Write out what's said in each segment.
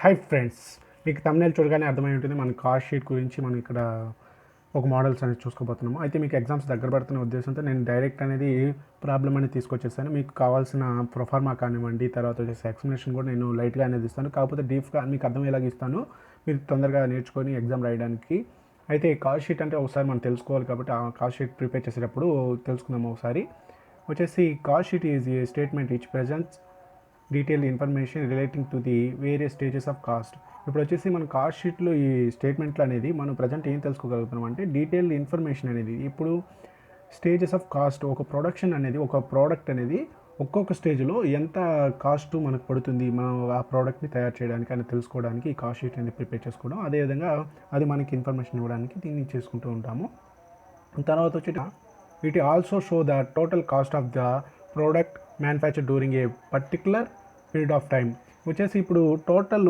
Hi friends, మీకు thumbnail చూడగానే అర్థమై ఉంటుంది మన కాస్ట్ షీట్ గురించి మనం ఇక్కడ ఒక మోడల్స్ అనేది చూసుకోబోతున్నాము. అయితే మీకు ఎగ్జామ్స్ దగ్గర పడుతున్న ఉద్దేశంతో నేను డైరెక్ట్ అనేది ప్రాబ్లం అనేది తీసుకొచ్చేసాను. మీకు కావాల్సిన ప్రొఫార్మా కానివ్వండి, తర్వాత వచ్చేసి ఎక్స్ప్లెనేషన్ కూడా నేను లైట్గా అనేది ఇస్తాను. కాకపోతే డీప్గా మీకు అర్థమయ్యేలాగా ఇస్తాను, మీరు తొందరగా నేర్చుకొని ఎగ్జామ్ రాయడానికి. అయితే కాస్ట్ షీట్ అంటే ఒకసారి మనం తెలుసుకోవాలి కాబట్టి ఆ కాస్ట్ షీట్ ప్రిపేర్ చేసేటప్పుడు తెలుసుకుందాము. ఒకసారి వచ్చేసి cost sheet is a statement which presents detail information relating to the various stages of cost. ఇప్పుడు వచ్చేసి మన కాస్ట్ షీట్లో ఈ స్టేట్మెంట్లు అనేది మనం ప్రజెంట్ ఏం తెలుసుకోగలుగుతున్నాం అంటే డీటెయిల్ ఇన్ఫర్మేషన్ అనేది ఇప్పుడు స్టేజెస్ ఆఫ్ కాస్ట్, ఒక ప్రొడక్షన్ అనేది ఒక ప్రోడక్ట్ అనేది ఒక్కొక్క స్టేజ్లో ఎంత కాస్ట్ మనకు పడుతుంది మనం ఆ ప్రోడక్ట్ని తయారు చేయడానికి అని తెలుసుకోవడానికి ఈ కాస్ట్ షీట్ అనేది ప్రిపేర్ చేసుకోవడం. అదేవిధంగా అది మనకి ఇన్ఫర్మేషన్ ఇవ్వడానికి దీన్ని చేసుకుంటూ ఉంటాము. తర్వాత వచ్చి it also show the total cost of the product manufacture during a particular period of time. వచ్చేసి ఇప్పుడు టోటల్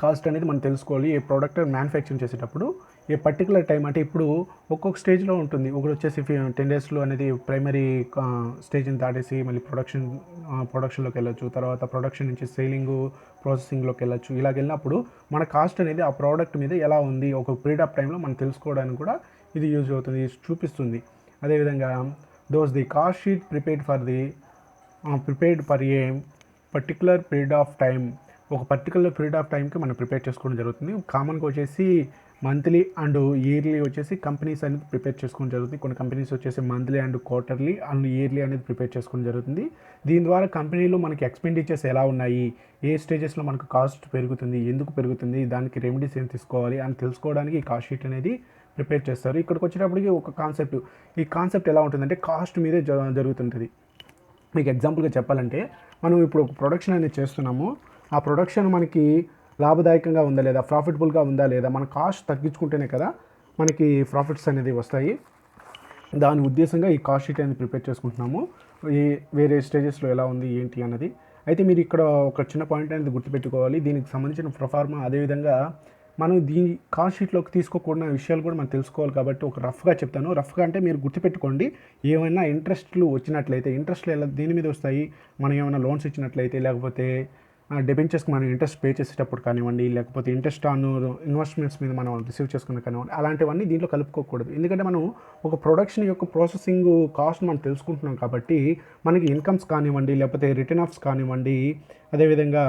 కాస్ట్ అనేది మనం తెలుసుకోవాలి ఏ ప్రోడక్ట్ మ్యానుఫ్యాక్చరింగ్ చేసేటప్పుడు ఏ పర్టికులర్ టైం అంటే ఇప్పుడు ఒక్కొక్క స్టేజ్లో ఉంటుంది. ఒకటి వచ్చేసి 10 డేస్లో అనేది ప్రైమరీ స్టేజ్ని దాటేసి మళ్ళీ ప్రొడక్షన్లోకి వెళ్ళొచ్చు, తర్వాత ప్రొడక్షన్ నుంచి సేలింగ్ ప్రాసెసింగ్లోకి వెళ్ళొచ్చు. ఇలాగ వెళ్ళినప్పుడు మన కాస్ట్ అనేది ఆ ప్రోడక్ట్ మీద ఎలా ఉంది ఒక పీరియడ్ ఆఫ్ టైంలో మనం తెలుసుకోవడానికి కూడా ఇది యూజ్ అవుతుంది, చూపిస్తుంది. అదేవిధంగా the cost sheet prepared for a particular period of time, ఒక పర్టికులర్ పీరియడ్ ఆఫ్ టైంకి మనం ప్రిపేర్ చేసుకోవడం జరుగుతుంది. కామన్గా వచ్చేసి మంత్లీ అండ్ ఇయర్లీ వచ్చేసి కంపెనీస్ అనేది ప్రిపేర్ చేసుకోవడం జరుగుతుంది. కొన్ని కంపెనీస్ వచ్చేసి monthly and quarterly and yearly అనేది ప్రిపేర్ చేసుకోవడం జరుగుతుంది. దీని ద్వారా కంపెనీలో మనకి ఎక్స్పెండిచర్స్ ఎలా ఉన్నాయి, ఏ స్టేజెస్లో మనకు కాస్ట్ పెరుగుతుంది, ఎందుకు పెరుగుతుంది, దానికి రెమెడీస్ ఏం తీసుకోవాలి అని తెలుసుకోవడానికి ఈ కాస్ట్ షీట్ అనేది ప్రిపేర్ చేస్తారు. ఇక్కడికి వచ్చేటప్పటికి ఒక కాన్సెప్ట్, ఈ కాన్సెప్ట్ ఎలా ఉంటుందంటే కాస్ట్ మీదే జరుగుతుంటుంది. మీకు ఎగ్జాంపుల్గా చెప్పాలంటే మనం ఇప్పుడు ఒక ప్రొడక్షన్ అనేది చేస్తున్నాము, ఆ ప్రొడక్షన్ మనకి లాభదాయకంగా ఉందా లేదా, ప్రాఫిటబుల్గా ఉందా లేదా, మన కాస్ట్ తగ్గించుకుంటేనే కదా మనకి ప్రాఫిట్స్ అనేది వస్తాయి. దాని ఉద్దేశంగా ఈ కాస్ట్ షీట్ అనేది ప్రిపేర్ చేసుకుంటున్నాము, ఈ వేరే స్టేజెస్లో ఎలా ఉంది ఏంటి అన్నది. అయితే మీరు ఇక్కడ ఒక చిన్న పాయింట్ అనేది గుర్తుపెట్టుకోవాలి, దీనికి సంబంధించిన ప్రొఫార్మా అదేవిధంగా మనం దీని కాస్ట్ షీట్లోకి తీసుకోకూడని విషయాలు కూడా మనం తెలుసుకోవాలి. కాబట్టి ఒక రఫ్గా చెప్తాను. రఫ్గా అంటే మీరు గుర్తుపెట్టుకోండి, ఏమైనా ఇంట్రెస్ట్లు వచ్చినట్లయితే, ఇంట్రెస్ట్లు ఎలా దేని మీద వస్తాయి, మనం ఏమైనా లోన్స్ ఇచ్చినట్లయితే, లేకపోతే డెబెంచర్స్కి మనం ఇంట్రెస్ట్ పే చేసేటప్పుడు కానివ్వండి, లేకపోతే ఇంట్రెస్ట్ ఆన్ ఇన్వెస్ట్మెంట్స్ మీద మనం రిసీవ్ చేసుకున్న కానివ్వండి, అలాంటివన్నీ దీంట్లో కలుపుకోకూడదు. ఎందుకంటే మనం ఒక ప్రొడక్షన్ యొక్క ప్రాసెసింగ్ కాస్ట్ మనం తెలుసుకుంటున్నాం కాబట్టి మనకి ఇన్కమ్స్ కానివ్వండి, లేకపోతే రిటర్న్ ఆఫ్స్ కానివ్వండి, అదేవిధంగా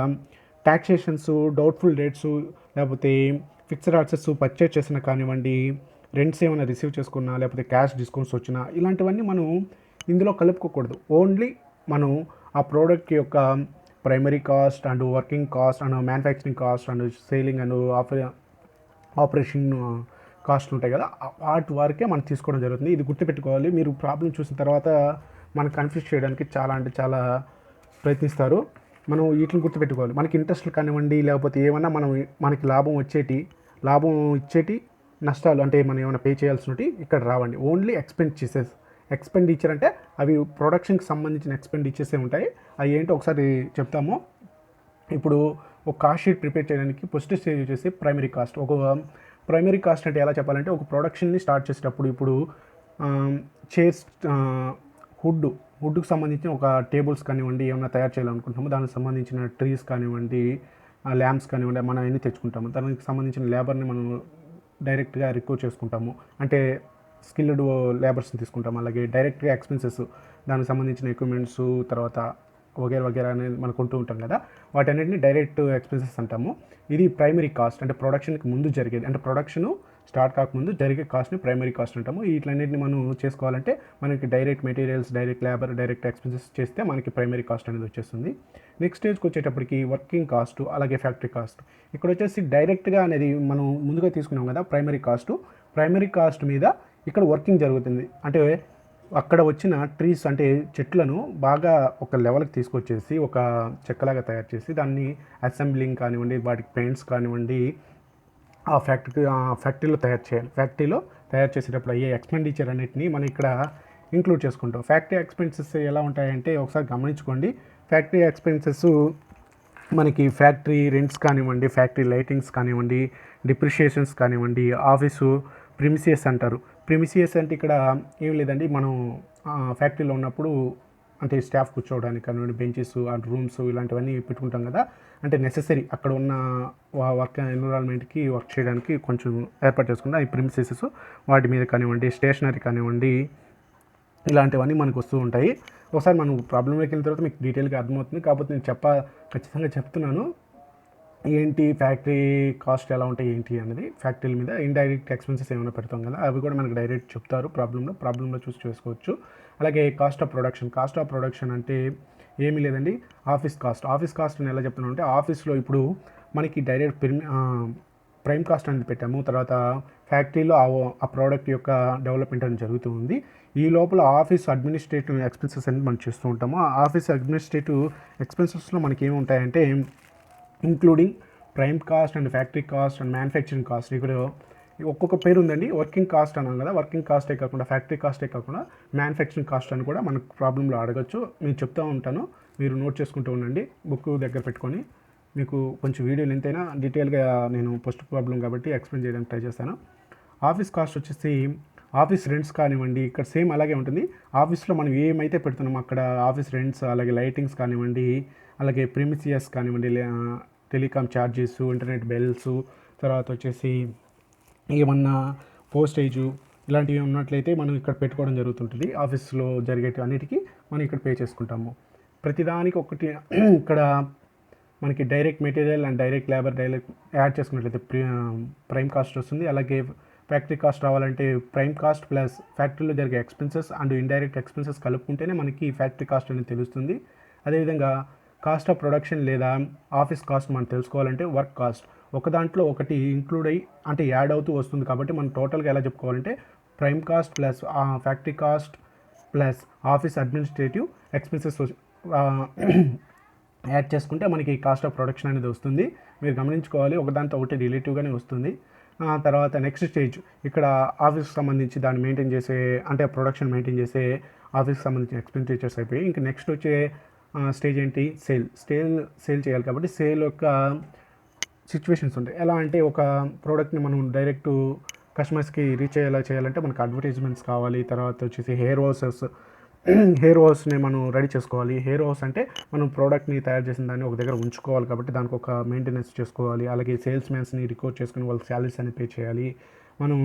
ట్యాక్సేషన్స్, డౌట్ఫుల్ డేట్స్, లేకపోతే ఫిక్స్డ్ అసెట్స్ పర్చేజ్ చేసిన కానివ్వండి, రెంట్స్ ఏమైనా రిసీవ్ చేసుకున్నా, లేకపోతే క్యాష్ డిస్కౌంట్స్ వచ్చినా, ఇలాంటివన్నీ మనం ఇందులో కలుపుకోకూడదు. ఓన్లీ మనం ఆ ప్రోడక్ట్ యొక్క primary cost and working cost and manufacturing cost and selling and operation కాస్ట్లు ఉంటాయి కదా, వాటి వరకే మనం తీసుకోవడం జరుగుతుంది. ఇది గుర్తుపెట్టుకోవాలి. మీరు ప్రాబ్లం చూసిన తర్వాత మనకు కన్ఫ్యూజ్ చేయడానికి చాలా అంటే చాలా ప్రయత్నిస్తారు. మనం వీటిని గుర్తుపెట్టుకోవాలి. మనకి ఇంట్రెస్ట్లు కానివ్వండి, లేకపోతే ఏమన్నా మనకి లాభం ఇచ్చేటి నష్టాలు అంటే మనం ఏమైనా పే చేయాల్సినవి ఇక్కడ రావండి. ఓన్లీ ఎక్స్పెండిచర్ అంటే అవి ప్రొడక్షన్కి సంబంధించిన ఎక్స్పెండిచర్సే ఉంటాయి. అవి ఏంటో ఒకసారి చెప్తాము. ఇప్పుడు ఒక కాస్ట్ షీట్ ప్రిపేర్ చేయడానికి ఫస్ట్ స్టేజ్ వచ్చేసి ప్రైమరీ కాస్ట్. ఒక ప్రైమరీ కాస్ట్ అంటే ఎలా చెప్పాలంటే ఒక ప్రొడక్షన్ని స్టార్ట్ చేసేటప్పుడు ఇప్పుడు చైర్స్, వుడ్కి సంబంధించిన ఒక టేబుల్స్ కానివ్వండి ఏమైనా తయారు చేయాలనుకుంటాము, దానికి సంబంధించిన ట్రీస్ కానివ్వండి, ల్యాంప్స్ కానివ్వండి మనం అన్నీ తెచ్చుకుంటాము. దానికి సంబంధించిన లేబర్ని మనం డైరెక్ట్గా రిక్రూట్ చేసుకుంటాము, అంటే స్కిల్డ్ లేబర్స్ని తీసుకుంటాము. అలాగే డైరెక్ట్గా ఎక్స్పెన్సెస్, దానికి సంబంధించిన ఎక్విప్మెంట్స్, తర్వాత వగేరా అనేది మనం కొంటూ ఉంటాం కదా, వాటన్నిటిని డైరెక్ట్ ఎక్స్పెన్సెస్ అంటాము. ఇది ప్రైమరీ కాస్ట్ అంటే ప్రొడక్షన్కి ముందు జరిగేది, అంటే ప్రొడక్షన్ స్టార్ట్ కాకముందు జరిగే కాస్ట్ని ప్రైమరీ కాస్ట్ అంటాము. వీటిలన్నింటిని మనం చేసుకోవాలంటే మనకి direct materials, direct labour, direct expenses చేస్తే మనకి ప్రైమరీ కాస్ట్ అనేది వచ్చేస్తుంది. నెక్స్ట్ స్టేజ్కి వచ్చేటప్పటికి వర్కింగ్ కాస్ట్, అలాగే ఫ్యాక్టరీ కాస్ట్. ఇక్కడ వచ్చేసి డైరెక్ట్గా అనేది మనం ముందుగా తీసుకున్నాం కదా ప్రైమరీ కాస్ట్ మీద ఇక్కడ వర్కింగ్ జరుగుతుంది. అంటే అక్కడ వచ్చిన ట్రీస్ అంటే చెట్లను బాగా ఒక లెవెల్కి తీసుకొచ్చేసి ఒక చెక్కలాగా తయారు చేసి దాన్ని అసెంబ్లింగ్ కానివ్వండి, వాటికి పెయింట్స్ కానివ్వండి ఆ ఫ్యాక్టరీలో తయారు చేయాలి. ఫ్యాక్టరీలో తయారు చేసేటప్పుడు అయ్యే ఎక్స్పెండిచర్ అన్నిటిని మనం ఇక్కడ ఇంక్లూడ్ చేసుకుంటాం. ఫ్యాక్టరీ ఎక్స్పెన్సెస్ ఎలా ఉంటాయంటే ఒకసారి గమనించుకోండి. ఫ్యాక్టరీ ఎక్స్పెన్సెస్ మనకి ఫ్యాక్టరీ రెంట్స్ కానివ్వండి, ఫ్యాక్టరీ లైటింగ్స్ కానివ్వండి, డిప్రిషియేషన్స్ కానివ్వండి, ఆఫీసు ప్రిమిసియస్ అంటారు. ప్రిమిసియస్ అంటే ఇక్కడ ఏం లేదండి, మనం ఫ్యాక్టరీలో ఉన్నప్పుడు అంటే స్టాఫ్ కూర్చోవడానికి కానివ్వండి, బెంచెస్ అండ్ రూమ్స్ ఇలాంటివన్నీ పెట్టుకుంటాం కదా, అంటే నెసెసరీ అక్కడ ఉన్న వర్క్ ఎన్విరాన్మెంట్కి వర్క్ చేయడానికి కొంచెం ఏర్పాటు చేసుకుంటాం. ఈ ప్రిమిసెస్ వాటి మీద కానివ్వండి, స్టేషనరీ కానివ్వండి, ఇలాంటివన్నీ మనకు వస్తూ ఉంటాయి. ఒకసారి మనం ప్రాబ్లంలోకి వెళ్ళిన తర్వాత మీకు డీటెయిల్గా అర్థమవుతుంది. కాకపోతే నేను ఖచ్చితంగా చెప్తున్నాను ఏంటి ఫ్యాక్టరీ కాస్ట్ ఎలా ఉంటాయి ఏంటి అనేది. ఫ్యాక్టరీల మీద ఇండైరెక్ట్ ఎక్స్పెన్సెస్ ఏమైనా పెడతాం కదా, అవి కూడా మనకు డైరెక్ట్ చెప్తారు ప్రాబ్లంలో చూసి చేసుకోవచ్చు. అలాగే కాస్ట్ ఆఫ్ ప్రొడక్షన్ అంటే ఏమీ లేదండి, ఆఫీస్ కాస్ట్ అని ఎలా చెప్తున్నాను అంటే, ఆఫీస్లో ఇప్పుడు మనకి డైరెక్ట్ ప్రైమ్ కాస్ట్ అనేది పెట్టాము, తర్వాత ఫ్యాక్టరీలో ఆ ప్రోడక్ట్ యొక్క డెవలప్మెంట్ అనేది జరుగుతూ ఉంది. ఈ లోపల ఆఫీస్ అడ్మినిస్ట్రేటివ్ ఎక్స్పెన్సెస్ అనేది మనం చేస్తూ ఉంటాము. ఆ ఆఫీస్ అడ్మినిస్ట్రేటివ్ ఎక్స్పెన్సెస్లో మనకి ఏముంటాయంటే, including prime cost and factory cost and manufacturing cost. ఇక్కడ ఒక్కొక్క పేరు ఉందండి. వర్కింగ్ కాస్ట్ అన్నాం కదా, వర్కింగ్ కాస్టే కాకుండా ఫ్యాక్టరీ కాస్టే కాకుండా మ్యానుఫ్యాక్చరింగ్ కాస్ట్ అని కూడా మనకు ప్రాబ్లంలో అడగచ్చు. నేను చెప్తూ ఉంటాను, మీరు నోట్ చేసుకుంటూ ఉండండి బుక్ దగ్గర పెట్టుకొని. మీకు కొంచెం వీడియోలు ఎంతైనా డీటెయిల్గా నేను పోస్ట్ ప్రాబ్లం కాబట్టి ఎక్స్ప్లెయిన్ చేయడానికి ట్రై చేస్తాను. ఆఫీస్ కాస్ట్ వచ్చేసి ఆఫీస్ రెంట్స్ కానివ్వండి, ఇక్కడ సేమ్ అలాగే ఉంటుంది. ఆఫీస్లో మనం ఏమైతే పెడుతున్నామో అక్కడ ఆఫీస్ రెంట్స్, అలాగే లైటింగ్స్ కానివ్వండి, అలాగే ప్రిమిసియస్ కానివ్వండి, టెలికామ్ ఛార్జెస్, ఇంటర్నెట్ బిల్స్, తర్వాత వచ్చేసి ఏమన్నా పోస్టేజు ఇలాంటివి ఉన్నట్లయితే మనం ఇక్కడ పెట్టుకోవడం జరుగుతుంటుంది. ఆఫీస్లో జరిగేటి అన్నిటికీ మనం ఇక్కడ పే చేసుకుంటాము. ప్రతిదానికి ఒకటి ఇక్కడ మనకి direct material and direct labour add చేసుకున్నట్లయితే ప్రైమ్ కాస్ట్ వస్తుంది. అలాగే ఫ్యాక్టరీ కాస్ట్ రావాలంటే ప్రైమ్ కాస్ట్ ప్లస్ ఫ్యాక్టరీలో జరిగే ఎక్స్పెన్సెస్ అండ్ ఇండైరెక్ట్ ఎక్స్పెన్సెస్ కలుపుకుంటేనే మనకి ఫ్యాక్టరీ కాస్ట్ అనేది తెలుస్తుంది. అదేవిధంగా కాస్ట్ ఆఫ్ ప్రొడక్షన్ లేదా ఆఫీస్ కాస్ట్ మనం తెలుసుకోవాలంటే వర్క్ కాస్ట్ ఒక దాంట్లో ఒకటి ఇంక్లూడ్ అయ్యి అంటే యాడ్ అవుతూ వస్తుంది. కాబట్టి మనం టోటల్గా ఎలా చెప్పుకోవాలంటే prime cost plus factory cost plus office administrative expenses add చేసుకుంటే మనకి కాస్ట్ ఆఫ్ ప్రొడక్షన్ అనేది వస్తుంది. మీరు గమనించుకోవాలి, ఒకదాంతో ఒకటి రిలేటివ్గానే వస్తుంది. తర్వాత నెక్స్ట్ స్టేజ్ ఇక్కడ ఆఫీస్కి సంబంధించి దాన్ని మెయింటైన్ చేసే అంటే ప్రొడక్షన్ మెయింటైన్ చేసే ఆఫీస్కి సంబంధించిన ఎక్స్పెండిచర్స్ అయిపోయి ఇంకా నెక్స్ట్ వచ్చే స్టేజ్ ఏంటి, సేల్ చేయాలి. కాబట్టి సేల్ యొక్క సిచ్యువేషన్స్ ఉంటాయి. ఎలా అంటే ఒక ప్రోడక్ట్ని మనం డైరెక్ట్ కస్టమర్స్కి రీచ్ అయ్యేలా చేయాలంటే మనకు అడ్వర్టైజ్మెంట్స్ కావాలి. తర్వాత వచ్చేసి హెయిర్ వాష్ని మనం రెడీ చేసుకోవాలి. హెయిర్ వాష్ అంటే మనం ప్రోడక్ట్ని తయారు చేసిన దాన్ని ఒక దగ్గర ఉంచుకోవాలి కాబట్టి దానికి ఒక మెయింటెనెన్స్ చేసుకోవాలి. అలాగే సేల్స్ మ్యాన్స్ని రిక్రూట్ చేసుకుని వాళ్ళకి శాలరీస్ అని పే చేయాలి. మనం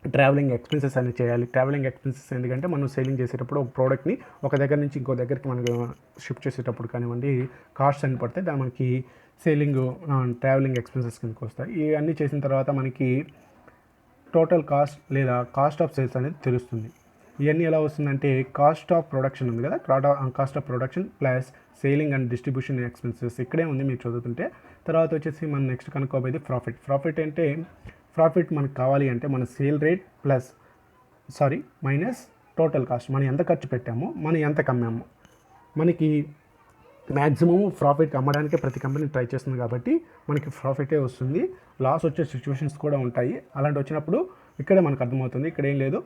ట్రావెలింగ్ ఎక్స్పెన్సెస్ అని చేయాలి. ట్రావెలింగ్ ఎక్స్పెన్సెస్ ఎందుకంటే మనం సేలింగ్ చేసేటప్పుడు ఒక ప్రోడక్ట్ని ఒక దగ్గర నుంచి ఇంకో దగ్గరికి మనకు షిఫ్ట్ చేసేటప్పుడు కానివ్వండి కాస్ట్ అని పడితే దాని మనకి సేలింగ్ ట్రావెలింగ్ ఎక్స్పెన్సెస్ కిందకి వస్తాయి. ఇవన్నీ చేసిన తర్వాత మనకి టోటల్ కాస్ట్ లేదా కాస్ట్ ఆఫ్ సేల్స్ అనేది తెలుస్తుంది. ఇవన్నీ ఎలా వస్తుందంటే కాస్ట్ ఆఫ్ ప్రొడక్షన్ ఉంది కదా, cost of production plus selling and distribution expenses ఇక్కడే ఉంది మీరు చదువుతుంటే. తర్వాత వచ్చేసి మనం నెక్స్ట్ కనుక్కోబోయేది ప్రాఫిట్ అంటే ప్రాఫిట్ మనకు కావాలి అంటే మన sale rate minus total cost. మనం ఎంత ఖర్చు పెట్టామో మనం ఎంత కమ్మాము. మనకి మ్యాక్సిమం ప్రాఫిట్ అమ్మడానికే ప్రతి కంపెనీ ట్రై చేస్తుంది కాబట్టి మనకి ప్రాఫిటే వస్తుంది. లాస్ వచ్చే సిచ్యువేషన్స్ కూడా ఉంటాయి. అలాంటి వచ్చినప్పుడు ఇక్కడే మనకు అర్థమవుతుంది, ఇక్కడ ఏం లేదు,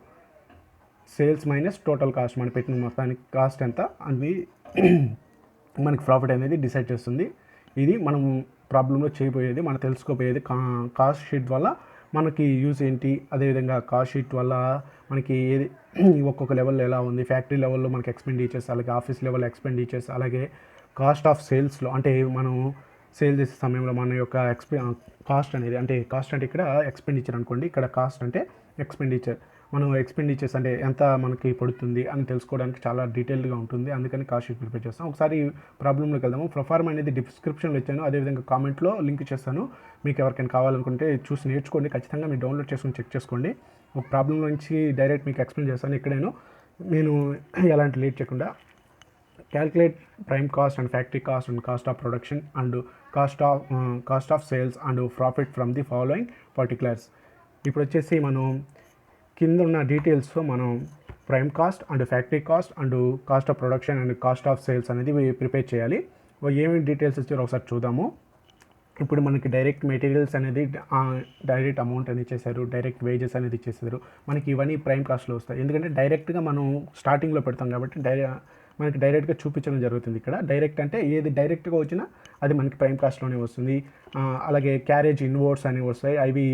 సేల్స్ మైనస్ టోటల్ కాస్ట్ మనం పెట్టిన మొత్తానికి కాస్ట్ ఎంత అది మనకి ప్రాఫిట్ అనేది డిసైడ్ చేస్తుంది. ఇది మనం ప్రాబ్లంలో చేయబోయేది, మనం తెలుసుకోబోయేది. కాస్ట్ షీట్ వల్ల మనకి యూజ్ ఏంటి, అదేవిధంగా కాస్ట్ షీట్ వల్ల మనకి ఏది ఒక్కొక్క లెవెల్లో ఎలా ఉంది, ఫ్యాక్టరీ లెవెల్లో మనకి ఎక్స్పెండిచర్స్, అలాగే ఆఫీస్ లెవెల్ ఎక్స్పెండిచర్స్, అలాగే కాస్ట్ ఆఫ్ సేల్స్లో అంటే మనం సేల్ చేసే సమయంలో మన యొక్క కాస్ట్ అనేది అంటే కాస్ట్ అంటే ఇక్కడ ఎక్స్పెండిచర్ అనుకోండి, ఇక్కడ కాస్ట్ అంటే ఎక్స్పెండిచర్. మనం ఎక్స్పెండిచర్స్ అంటే ఎంత మనకి పడుతుంది అని తెలుసుకోవడానికి చాలా డీటెయిల్గా ఉంటుంది. అందుకని కాస్ట్ షీట్ ప్రిపేర్ చేస్తాం. ఒకసారి ప్రాబ్లంలోకి వెళ్దాము. ప్రొఫార్మ్ అనేది డిస్క్రిప్షన్లో ఇచ్చాను, అదేవిధంగా కామెంట్లో లింక్ చేస్తాను. మీకు ఎవరికైనా కావాలనుకుంటే చూసి నేర్చుకోండి. ఖచ్చితంగా మీరు డౌన్లోడ్ చేసుకుని చెక్ చేసుకోండి. ఒక ప్రాబ్లం నుంచి డైరెక్ట్ మీకు ఎక్స్ప్లెయిన్ చేస్తాను. ఇక్కడేను నేను ఎలాంటి లేట్ చేయకుండా calculate prime cost and factory cost and cost of production and cost of sales and profit from the following particulars. ఇప్పుడు వచ్చేసి మనం కింద ఉన్న డీటెయిల్స్లో మనం prime cost and factory cost and cost of production and cost of sales అనేది prepare చేయాలి. ఏమేమి details ఇచ్చారో ఒకసారి చూద్దాము. ఇప్పుడు మనకి డైరెక్ట్ మెటీరియల్స్ అనేది డైరెక్ట్ అమౌంట్ అనేది ఇచ్చేసారు, డైరెక్ట్ వేజెస్ అనేది ఇచ్చేసారు. మనకి ఇవన్నీ ప్రైమ్ కాస్ట్లో వస్తాయి. ఎందుకంటే డైరెక్ట్గా మనం స్టార్టింగ్లో పెడతాం కాబట్టి మనకి డైరెక్ట్గా చూపించడం జరుగుతుంది. ఇక్కడ డైరెక్ట్ అంటే ఏది డైరెక్ట్గా వచ్చినా అది మనకి ప్రైమ్ కాస్ట్లోనే వస్తుంది. అలాగే క్యారేజ్ ఇన్వర్డ్స్ అనేవి వస్తాయి, అవి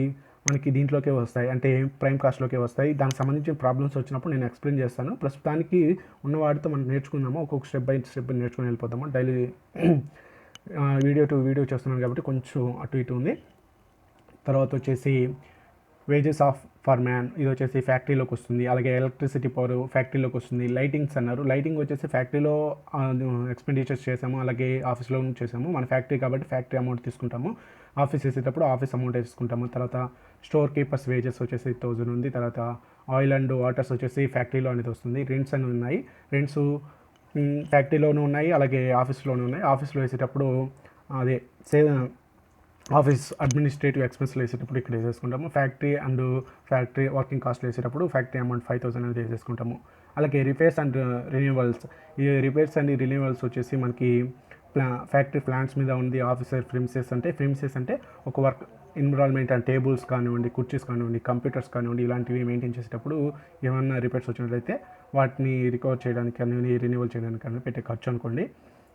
మనకి దీంట్లోకే వస్తాయి, అంటే ప్రైమ్ కాస్ట్లోకే వస్తాయి. దానికి సంబంధించిన ప్రాబ్లమ్స్ వచ్చినప్పుడు నేను ఎక్స్ప్లెయిన్ చేస్తాను. ప్రస్తుతానికి ఉన్న వాటితో మనం నేర్చుకుందాము, ఒక్కొక్క స్టెప్ బై స్టెప్ నేర్చుకుని వెళ్ళిపోతాము. డైలీ వీడియో టు వీడియో చేస్తున్నాను కాబట్టి కొంచెం అటు ఇటు ఉంది. తర్వాత వచ్చేసి వేజెస్ ఆఫ్ ఫర్ మ్యాన్, ఇది వచ్చేసి ఫ్యాక్టరీలోకి వస్తుంది. అలాగే ఎలక్ట్రిసిటీ పవర్ ఫ్యాక్టరీలోకి వస్తుంది. లైటింగ్స్ అన్నారు, లైటింగ్ వచ్చేసి ఫ్యాక్టరీలో ఎక్స్పెండిచర్స్ చేసాము, అలాగే ఆఫీస్లో చేసాము. మన ఫ్యాక్టరీ కాబట్టి ఫ్యాక్టరీ అమౌంట్ తీసుకుంటాము. ఆఫీస్ వేసేటప్పుడు ఆఫీస్ అమౌంట్ తీసుకుంటాము. తర్వాత స్టోర్ కీపర్స్ వేజెస్ వచ్చేసి 1000 ఉంది. తర్వాత ఆయిల్ అండ్ వాటర్స్ వచ్చేసి ఫ్యాక్టరీలో అనేది వస్తుంది. రెంట్స్ అని ఉన్నాయి, రెంట్స్ ఫ్యాక్టరీలోనూ ఉన్నాయి, అలాగే ఆఫీస్లోనూ ఉన్నాయి. ఆఫీస్లో వేసేటప్పుడు అదే ఆఫీస్ అడ్మినిస్ట్రేటివ్ ఎక్స్పెన్స్లు వేసేటప్పుడు ఇక్కడ వేసేసుకుంటాము. ఫ్యాక్టరీ వర్కింగ్ కాస్ట్లు వేసేటప్పుడు ఫ్యాక్టరీ అమౌంట్ 5000 అనేది వేసేసుకుంటాము. అలాగే రిపేర్స్ అండ్ రెన్యూవల్స్, ఈ రిపేర్స్ అండ్ రెన్యూవల్స్ వచ్చేసి మనకి ఫ్యాక్టరీ ప్లాంట్స్ మీద ఉంది. ఆఫీసర్ ప్రిమిసెస్ అంటే ఒక వర్క్ ఎన్విరాన్మెంట్ అండ్ టేబుల్స్ కానివ్వండి, కుర్చీస్ కానివ్వండి, కంప్యూటర్స్ కానివ్వండి, ఇలాంటివి మెయింటైన్ చేసేటప్పుడు ఏమన్నా రిపేర్స్ వచ్చినట్లయితే వాటిని రికవర్ చేయడానికి కానీ రెన్యూవల్ చేయడానికి కానీ పెట్టే ఖర్చు అనుకోండి.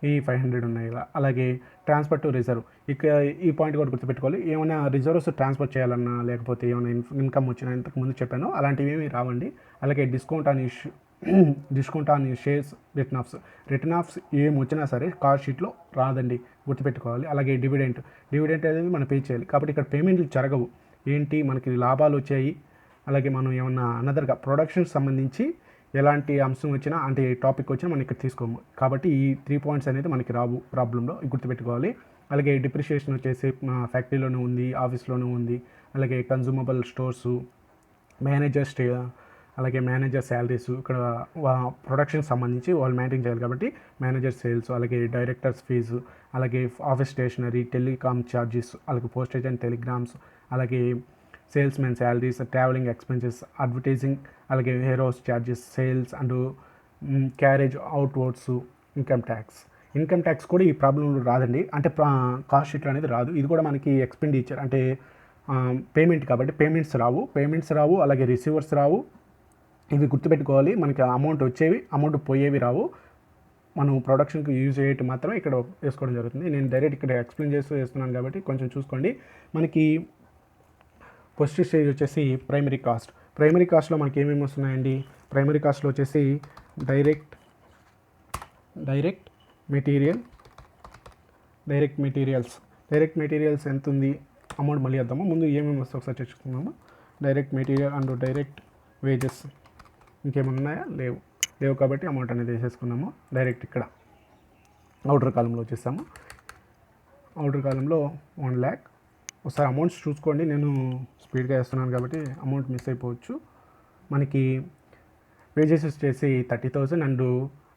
ఈ 500 ఉన్నాయి. అలాగే ట్రాన్స్ఫర్ టు రిజర్వ్, ఇక ఈ పాయింట్ కూడా గుర్తుపెట్టుకోవాలి. ఏమైనా రిజర్వ్స్ ట్రాన్స్ఫర్ చేయాలన్నా, లేకపోతే ఏమైనా ఇన్కమ్ వచ్చినా, ఇంతకు ముందు చెప్పాను అలాంటివి ఏమి రావండి. అలాగే discount on shares return offs ఏమి వచ్చినా సరే కాస్ట్ షీట్లో రాదండి, గుర్తుపెట్టుకోవాలి. అలాగే డివిడెంట్ అనేది మనం పే చేయాలి, కాబట్టి ఇక్కడ పేమెంట్లు జరగవు. ఏంటి, మనకి లాభాలు వచ్చాయి, అలాగే మనం ఏమన్నా అనదర్గా ప్రొడక్షన్ సంబంధించి ఎలాంటి అంశం వచ్చినా, అంటే టాపిక్ వచ్చినా మనం ఇక్కడ తీసుకోము. కాబట్టి ఈ 3 పాయింట్స్ అనేది మనకి రావు ప్రాబ్లంలో, గుర్తుపెట్టుకోవాలి. అలాగే డిప్రిషియేషన్ వచ్చేసి ఫ్యాక్టరీలోనూ ఉంది, ఆఫీస్లోనూ ఉంది. అలాగే కన్జ్యూమబుల్ స్టోర్సు, అలాగే మేనేజర్ శాలరీస్, ఇక్కడ ప్రొడక్షన్ సంబంధించి వాళ్ళు మెయింటైన్ చేయాలి కాబట్టి మేనేజర్ సేల్స్, అలాగే డైరెక్టర్స్ ఫీజు, అలాగే ఆఫీస్ స్టేషనరీ, టెలికామ్ ఛార్జెస్, అలాగే పోస్టేజ్ అండ్ టెలిగ్రామ్స్, అలాగే salesmen salaries, travelling expenses, advertising, అలాగే warehouse charges, sales and carriage outwards, income tax కూడా ఈ ప్రాబ్లంలో రాదండి, అంటే కాస్ట్ షీట్ అనేది రాదు. ఇది కూడా మనకి ఎక్స్పెండిచర్ అంటే పేమెంట్ కాబట్టి పేమెంట్స్ రావు, అలాగే రిసీవర్స్ రావు. ఇవి గుర్తుపెట్టుకోవాలి. మనకి అమౌంట్ వచ్చేవి, అమౌంట్ పోయేవి రావు. మనం ప్రొడక్షన్కి యూజ్ అయ్యేటి మాత్రమే ఇక్కడ వేసుకోవడం జరుగుతుంది. నేను డైరెక్ట్ ఇక్కడ ఎక్స్ప్లెయిన్ చేస్తూ వేస్తున్నాను కాబట్టి కొంచెం చూసుకోండి. మనకి ఫస్ట్ స్టేజ్ వచ్చేసి ప్రైమరీ కాస్ట్లో మనకి ఏమేమి వస్తున్నాయండి. ప్రైమరీ కాస్ట్లో వచ్చేసి డైరెక్ట్ మెటీరియల్స్ ఎంత ఉంది, అమౌంట్ మళ్ళీ వేద్దాము. ముందు ఏమేమి వస్తాయి ఒకసారి చర్చించుకున్నాము. Direct material and direct wages ఇంకేమైనా ఉన్నాయా, లేవు కాబట్టి అమౌంట్ అనేది వేసేసుకున్నాము. డైరెక్ట్ ఇక్కడ అవుటర్ కాలంలో వచ్చేసాము. అవుటర్ కాలంలో 1 lakh. ఒకసారి అమౌంట్స్ చూసుకోండి, నేను స్పీడ్గా వేస్తున్నాను కాబట్టి అమౌంట్ మిస్ అయిపోవచ్చు. మనకి వేజెస్ వచ్చేసి 30,000 అండ్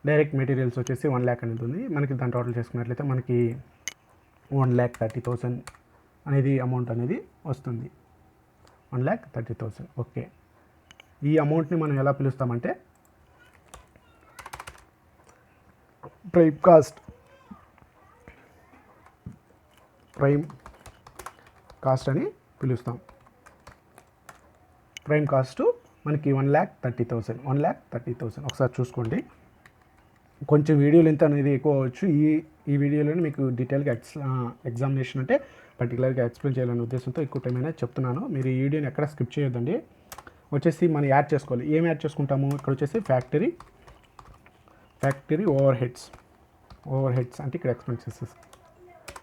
డైరెక్ట్ మెటీరియల్స్ వచ్చేసి 1 lakh అనేది ఉంది. మనకి దాని టోటల్ చేసుకున్నట్లయితే మనకి 1,30,000 అనేది అమౌంట్ అనేది వస్తుంది. 1,30,000. ఓకే, ఈ అమౌంట్ని మనం ఎలా పిలుస్తామంటే ప్రైమ్ కాస్ట్ అని పిలుస్తాం. ప్రైమ్ కాస్ట్ మనకి 1,30,000. ఒకసారి చూసుకోండి. కొంచెం వీడియో లెంత్ అనేది ఎక్కువ అవ్వచ్చు. ఈ వీడియోలోనే మీకు డీటెయిల్గా ఎగ్జామినేషన్ అంటే పర్టికులర్గా ఎక్స్ప్లెయిన్ చేయాలనే ఉద్దేశంతో ఎక్కువ టైం అయినా చెప్తున్నాను. మీరు ఈ వీడియోని ఎక్కడ స్కిప్ చేయొద్దండి. వచ్చేసి మనం యాడ్ చేసుకోవాలి. ఏం యాడ్ చేసుకుంటాము, ఇక్కడ వచ్చేసి ఫ్యాక్టరీ ఓవర్ హెడ్స్ అంటే ఇక్కడ ఎక్స్పెన్సెస్,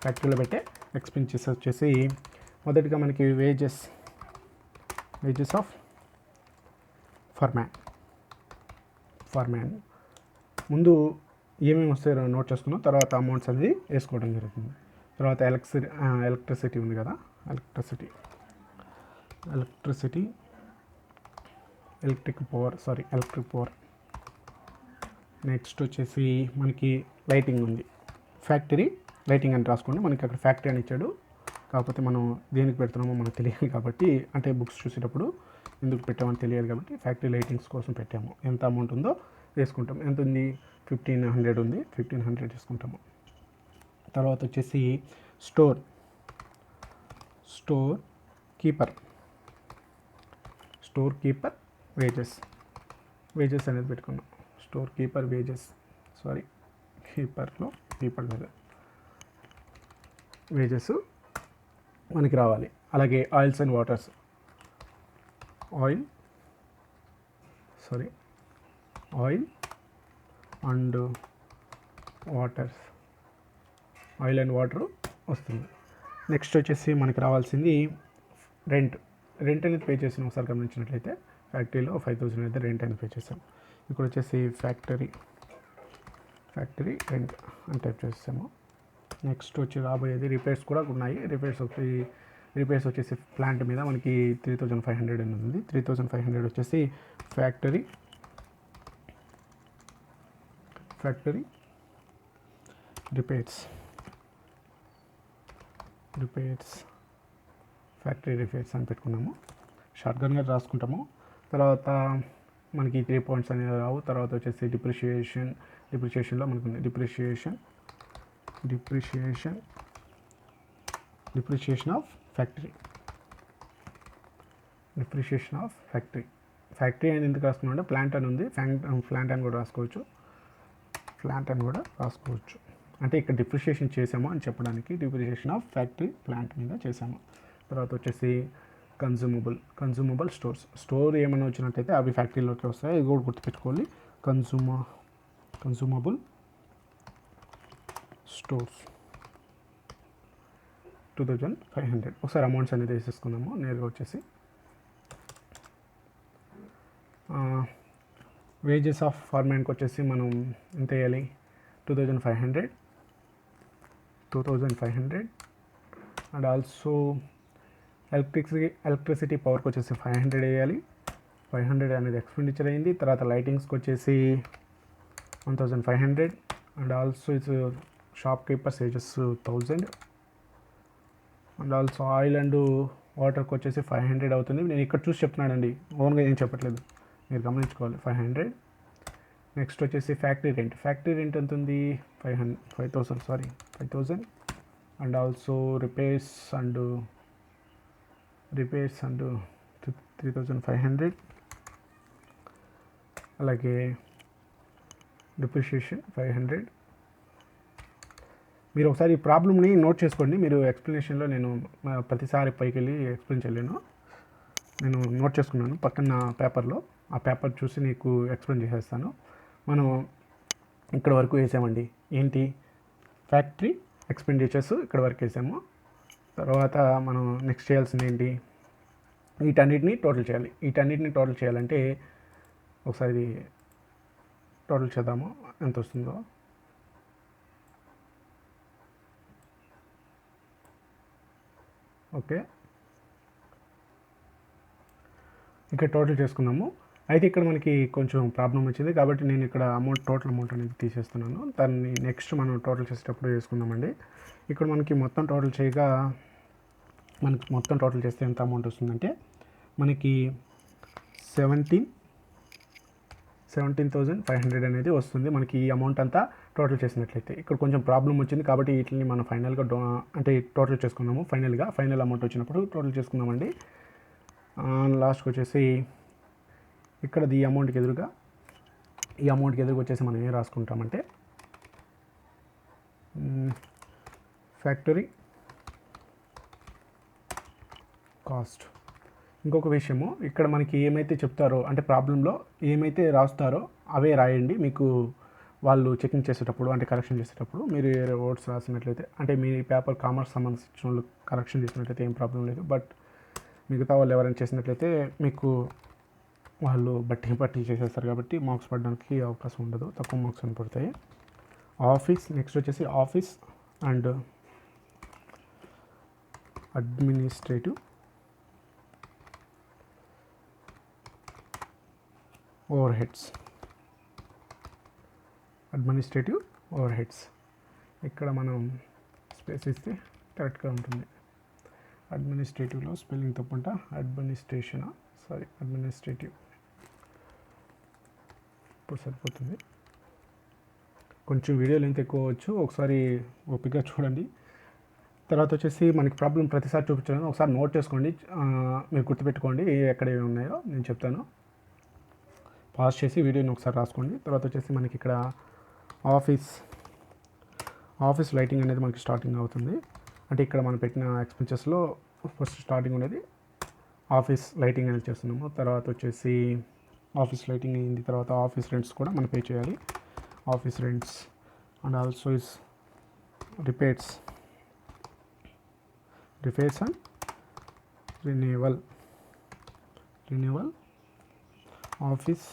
ఫ్యాక్టరీలో పెట్టే ఎక్స్పెన్సెస్ వచ్చేసి మొదటిగా మనకి వేజెస్ ఆఫ్ ఫర్మ్యాన్. ముందు ఏమేమి వస్తాయో నోట్ చేసుకున్నాం, తర్వాత అమౌంట్స్ అనేది వేసుకోవడం జరుగుతుంది. తర్వాత ఎలక్ట్రిసిటీ ఉంది కదా, ఎలక్ట్రిక్ పవర్. నెక్స్ట్ వచ్చేసి మనకి లైటింగ్ ఉంది. ఫ్యాక్టరీ లైటింగ్ అని రాసుకోండి. మనకి అక్కడ ఫ్యాక్టరీ అని ఇచ్చాడు, కాకపోతే మనం దేనికి పెడుతున్నామో మనకు తెలియదు కాబట్టి, అంటే బుక్స్ చూసేటప్పుడు ఎందుకు పెట్టామని తెలియదు కాబట్టి ఫ్యాక్టరీ లైటింగ్స్ కోసం పెట్టాము. ఎంత అమౌంట్ ఉందో వేసుకుంటాం. ఎంత ఉంది, 1,500 ఉంది, 1,500 తీసుకుంటాము. తర్వాత వచ్చేసి స్టోర్ కీపర్ వేజెస్ అనేది పెట్టుకున్నాం. స్టోర్ కీపర్ వేజెస్, వేజెస్ మనకి రావాలి. అలాగే oils and waters, oil and water వస్తుంది. నెక్స్ట్ వచ్చేసి మనకి రావాల్సింది రెంట్ అనేది పే చేసాం. ఒకసారి గమనించినట్లయితే ఫ్యాక్టరీలో 5,000 అయితే రెంట్ అనేది పే చేసాం. ఇక్కడ వచ్చేసి ఫ్యాక్టరీ రెంట్ అని టైప్ చేసాము. నెక్స్ట్ వచ్చి రాబోయేది రిపేర్స్ కూడా ఉన్నాయి. రిపేర్స్ వచ్చేసి ప్లాంట్ మీద మనకి 3,500 అని ఉంది. 3,500 వచ్చేసి ఫ్యాక్టరీ రిపేర్స్ ఫ్యాక్టరీ రిపేర్స్ అని పెట్టుకున్నాము. షార్ట్గన్గా రాసుకుంటాము. తర్వాత మనకి 3 పాయింట్స్ అనేవి రావు. తర్వాత వచ్చేసి డిప్రిషియేషన్లో మనకు ఉంది డిప్రిషియేషన్ ఆఫ్ ఫ్యాక్టరీ అని ఎందుకు రాసుకున్నాం అంటే ప్లాంట్ అని ఉంది. ప్లాంట్ అని కూడా రాసుకోవచ్చు. అంటే ఇక్కడ డిప్రిషియేషన్ చేసాము అని చెప్పడానికి డిప్రిషియేషన్ ఆఫ్ ఫ్యాక్టరీ ప్లాంట్ మీద చేసాము. తర్వాత వచ్చేసి కన్జ్యూమబుల్ స్టోర్ ఏమైనా వచ్చినట్టయితే అవి ఫ్యాక్టరీలోకి వస్తాయి. ఇది కూడా గుర్తుపెట్టుకోవాలి. Consumable stores 2,500. ఒకసారి అమౌంట్స్ అనేది వేసేసుకున్నాము. నేరుగా వచ్చేసి వేజెస్ ఆఫ్ ఫార్మ్యాన్కి వచ్చేసి మనం ఎంత వేయాలి? 2,500 అండ్ ఆల్సో ఎలక్ట్రిసిటీ పవర్కి వచ్చేసి 500 వేయాలి. 500 అనేది ఎక్స్పెండిచర్ అయింది. తర్వాత లైటింగ్స్కి వచ్చేసి 1,500 and also it's shop keepers wages 1,000 and also oil and వాటర్కి వచ్చేసి 500 అవుతుంది. నేను ఇక్కడ చూసి చెప్తున్నానండి, ఓన్గా ఏం చెప్పట్లేదు, మీరు గమనించుకోవాలి. 500. నెక్స్ట్ వచ్చేసి ఫ్యాక్టరీ రెంట్ ఎంత ఉంది? 5,000 అండ్ ఆల్సో రిపేర్స్ అండ్ 3,500. అలాగే డిప్రిషియేషన్ 500. మీరు ఒకసారి ఈ ప్రాబ్లమ్ని నోట్ చేసుకోండి. మీరు ఎక్స్ప్లెనేషన్లో నేను ప్రతిసారి పైకి వెళ్ళి ఎక్స్ప్లెయిన్ చేయలేను. నేను నోట్ చేసుకున్నాను పక్కన పేపర్లో. ఆ పేపర్ చూసి నీకు ఎక్స్ప్లెయిన్ చేసేస్తాను. మనం ఇక్కడ వరకు వేసామండి. ఏంటి? ఫ్యాక్టరీ ఎక్స్పెండిచర్స్ ఇక్కడ వరకు వేసాము. తర్వాత మనం నెక్స్ట్ చేయాల్సింది ఏంటి? వీటన్నిటిని టోటల్ చేయాలి. టోటల్ చేయాలంటే ఒకసారి టోటల్ చేద్దాము ఎంత వస్తుందో. ఓకే, ఇక్కడ టోటల్ చేసుకున్నాము. అయితే ఇక్కడ మనకి కొంచెం ప్రాబ్లం వచ్చింది కాబట్టి నేను ఇక్కడ టోటల్ అమౌంట్ అనేది తీసేస్తున్నాను. దాన్ని నెక్స్ట్ మనం టోటల్ చేసేటప్పుడు వేసుకుందామండి. ఇక్కడ మనకి మొత్తం టోటల్ చేస్తే ఎంత అమౌంట్ వస్తుందంటే మనకి 17,500 అనేది వస్తుంది. మనకి ఈ అమౌంట్ అంతా టోటల్ చేసినట్లయితే ఇక్కడ కొంచెం ప్రాబ్లం వచ్చింది కాబట్టి వీటిని మనం ఫైనల్గా టోటల్ చేసుకున్నాము. ఫైనల్ అమౌంట్ వచ్చినప్పుడు టోటల్ చేసుకున్నామండి. లాస్ట్కి వచ్చేసి ఇక్కడ ఈ అమౌంట్కి ఎదురుగా వచ్చేసి మనం ఏం రాసుకుంటామంటే ఫ్యాక్టరీ కాస్ట్. ఇంకొక విషయము, ఇక్కడ మనకి ఏమైతే చెప్తారో అంటే ప్రాబ్లంలో ఏమైతే రాస్తారో అవే రాయండి. మీకు వాళ్ళు చెకింగ్ చేసేటప్పుడు అంటే కరెక్షన్ చేసేటప్పుడు మీరు వర్డ్స్ రాసినట్లయితే అంటే మీ పేపర్ కామర్స్ సంబంధించిన వాళ్ళు కరెక్షన్ చేసినట్లయితే ఏం ప్రాబ్లం లేదు. బట్ మిగతా వాళ్ళు ఎవరైనా చేసినట్లయితే మీకు వాళ్ళు బట్టి చేసేస్తారు కాబట్టి మార్క్స్ పడడానికి అవకాశం ఉండదు, తక్కువ మార్క్స్ అని పడతాయి. నెక్స్ట్ వచ్చేసి office and administrative over heads. ఇక్కడ మనం స్పేస్ ఇస్తే కరెక్ట్గా ఉంటుంది. అడ్మినిస్ట్రేటివ్లో స్పెల్లింగ్ తప్పుంటా, అడ్మినిస్ట్రేటివ్ ఇప్పుడు సరిపోతుంది. కొంచెం వీడియో లెంత్ ఎక్కువ అవ్వచ్చు, ఒకసారి ఓపికగా చూడండి. తర్వాత వచ్చేసి మనకి ప్రాబ్లం ప్రతిసారి చూపించాను, ఒకసారి నోట్ చేసుకోండి, మీరు గుర్తుపెట్టుకోండి ఎక్కడ ఏమి ఉన్నాయో నేను చెప్తాను. పాజ్ చేసి వీడియోని ఒకసారి రాసుకోండి. తర్వాత వచ్చేసి మనకి ఇక్కడ ఆఫీస్ లైటింగ్ అనేది మనకి స్టార్టింగ్ అవుతుంది. అంటే ఇక్కడ మనం పెట్టిన ఎక్స్పెన్సెస్లో ఫస్ట్ స్టార్టింగ్ అనేది ఆఫీస్ లైటింగ్ అనేది చేస్తున్నాము. తర్వాత వచ్చేసి ఆఫీస్ లైటింగ్ అయింది, తర్వాత ఆఫీస్ రెంట్స్ కూడా మనం పే చేయాలి. Office rents and also is repairs and renewal office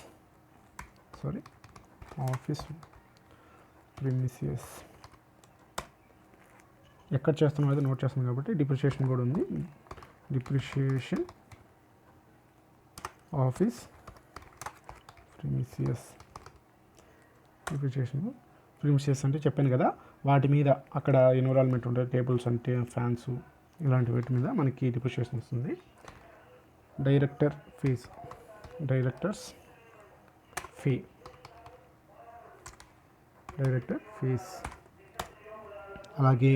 premises ఎక్కడ చేస్తున్నాం అయితే నోట్ చేస్తున్నాం కాబట్టి డిప్రిషియేషన్ కూడా ఉంది. డిప్రిషియేషన్ ఆఫీస్ ప్రిమిసియస్ అంటే చెప్పాను కదా, వాటి మీద అక్కడ ఎన్విరాన్మెంట్ ఉంటుంది, టేబుల్స్ అంటే ఫ్యాన్స్ ఇలాంటి వాటి మీద మనకి డిప్రిషియేషన్ వస్తుంది. డైరెక్టర్స్ ఫీస్, అలాగే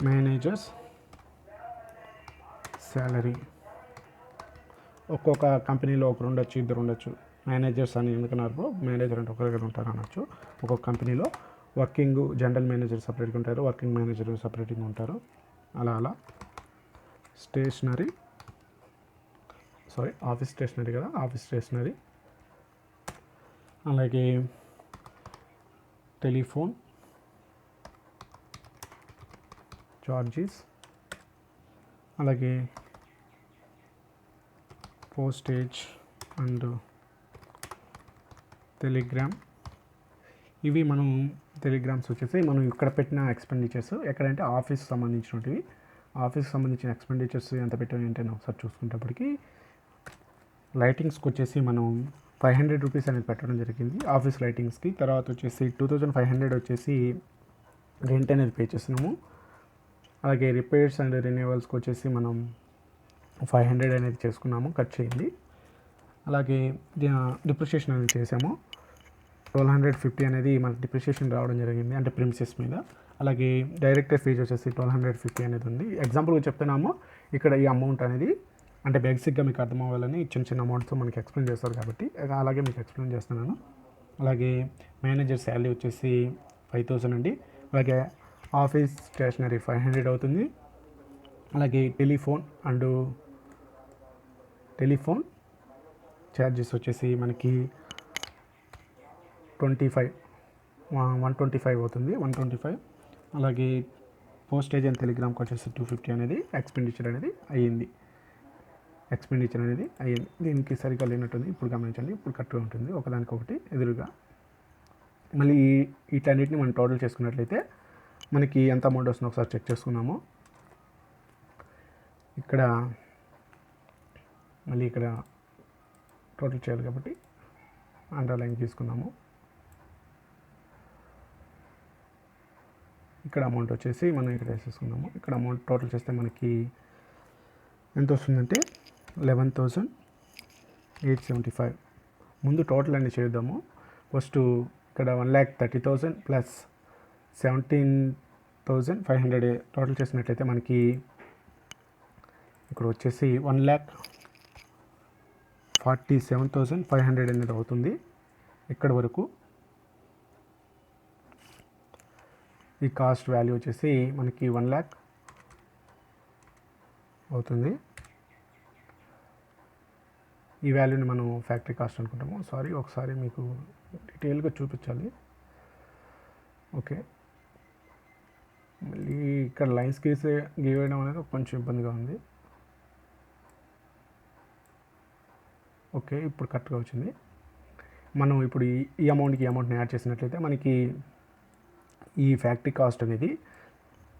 మేనేజర్స్ శాలరీ. ఒక్కొక్క కంపెనీలో ఒకరు ఉండొచ్చు, ఇద్దరు ఉండొచ్చు. మేనేజర్స్ అని ఎందుకన్నారు, మేనేజర్ అంటే ఒకరి దగ్గర ఉంటారు అనొచ్చు. ఒక్కొక్క కంపెనీలో జనరల్ మేనేజర్ సపరేట్గా ఉంటారు, వర్కింగ్ మేనేజర్ సపరేట్గా ఉంటారు. అలా ఆఫీస్ స్టేషనరీ కదా, ఆఫీస్ స్టేషనరీ. అలాగే టెలిఫోన్ చార్జెస్, అలాగే పోస్టేజ్ అండ్ టెలిగ్రామ్. ఇవి మనం టెలిగ్రామ్స్ వచ్చేసి మనం ఇక్కడ పెట్టిన ఎక్స్పెండిచర్స్. ఎక్కడంటే ఆఫీస్కి సంబంధించినవి. ఆఫీస్కి సంబంధించిన ఎక్స్పెండిచర్స్ ఎంత పెట్టాను ఏంటని ఒకసారి చూసుకునేటప్పటికి లైటింగ్స్కి వచ్చేసి మనం 500 రూపీస్ అనేది పెట్టడం జరిగింది ఆఫీస్ లైటింగ్స్కి. తర్వాత వచ్చేసి 2500 వచ్చేసి రెంట్ అనేది పే చేస్తున్నాము. అలాగే రిపేర్స్ అండ్ రెన్యువల్స్కి వచ్చేసి మనం 500 అనేది చేసుకున్నాము, ఖర్చు అయింది. అలాగే డిప్రిషియేషన్ అనేది చేసాము. 1250 అనేది మనకి డిప్రిషియేషన్ రావడం జరిగింది, అంటే ప్రిమిసెస్ మీద. అలాగే డైరెక్టర్ ఫీజు వచ్చేసి 1250 అనేది ఉంది. ఎగ్జాంపుల్గా చెప్తున్నాము, ఇక్కడ ఈ అమౌంట్ అనేది అంటే బేసిక్గా మీకు అర్థం అవ్వాలని చిన్న అమౌంట్స్ మనకి ఎక్స్ప్లెయిన్ చేస్తారు కాబట్టి అలాగే మీకు ఎక్స్ప్లెయిన్ చేస్తున్నాను. అలాగే మేనేజర్ శాలరీ వచ్చేసి 5000 అండి. అలాగే ఆఫీస్ స్టేషనరీ 500 అవుతుంది. అలాగే టెలిఫోన్ ఛార్జెస్ వచ్చేసి మనకి 125 అవుతుంది, 125. అలాగే పోస్టేజ్ అండ్ టెలిగ్రామ్కి వచ్చేసి 250 అనేది ఎక్స్పెండిచర్ అనేది అయ్యింది. దీనికి సరిగ్గా లేనట్టుంది, ఇప్పుడు గమనించండి. ఇప్పుడు కరెక్ట్గా ఉంటుంది, ఒకదానికొకటి ఎదురుగా. మళ్ళీ వీటన్నిటిని మనం టోటల్ చేసుకున్నట్లయితే మనకి ఎంత అమౌంట్ వస్తుందో ఒకసారి చెక్ చేసుకున్నాము. ఇక్కడ టోటల్ చేయాలి కాబట్టి అండర్లైన్ తీసుకున్నాము. ఇక్కడ అమౌంట్ వచ్చేసి మనం ఇక్కడ వేసేసుకున్నాము. ఇక్కడ అమౌంట్ టోటల్ చేస్తే మనకి ఎంత వస్తుందంటే 11,875. ముందు టోటల్ అన్ని చేద్దాము. ఫస్ట్ ఇక్కడ 1,30,000 ప్లస్ 17,500 టోటల్ చేసినట్లయితే మనకి ఇక్కడ వచ్చేసి 1,47,500 అనేది అవుతుంది. ఇక్కడ వరకు ఈ కాస్ట్ వాల్యూ వచ్చేసి మనకి 1 lakh అవుతుంది. ఈ వాల్యూని మనం ఫ్యాక్టరీ కాస్ట్ అనుకుంటాము. ఒకసారి మీకు డీటెయిల్గా చూపించాలి. ఓకే, మళ్ళీ ఇక్కడ లైన్స్ గీయడం అనేది కొంచెం ఇబ్బందిగా ఉంది. ఓకే, ఇప్పుడు కరెక్ట్గా వచ్చింది. మనం ఇప్పుడు ఈ అమౌంట్ని యాడ్ చేసినట్లయితే మనకి ఈ ఫ్యాక్టరీ కాస్ట్ అనేది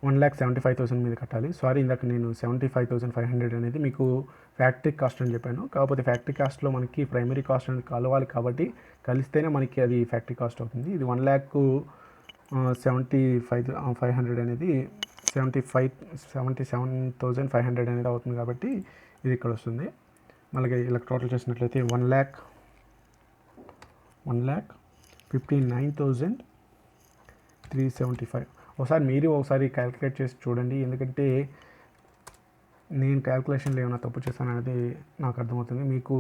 1,75,000 మీద కట్టాలి. ఇందాక నేను 75,500 అనేది మీకు ఫ్యాక్టరీ కాస్ట్ అని చెప్పాను. కాకపోతే ఫ్యాక్టరీ కాస్ట్లో మనకి ప్రైమరీ కాస్ట్ అనేది కలవాలి కాబట్టి కలిస్తేనే మనకి అది ఫ్యాక్టరీ కాస్ట్ అవుతుంది. ఇది 1,75,500 అనేది 77,500 అనేది అవుతుంది కాబట్టి ఇది ఇక్కడ వస్తుంది. మళ్ళీ ఇలా టోటల్ చేసినట్లయితే 1,59,375. ఒకసారి క్యాలిక్యులేట్ చేసి చూడండి, ఎందుకంటే నేను క్యాలిక్యులేషన్లో ఏమైనా తప్పు చేశాను అనేది నాకు అర్థమవుతుంది. మీకు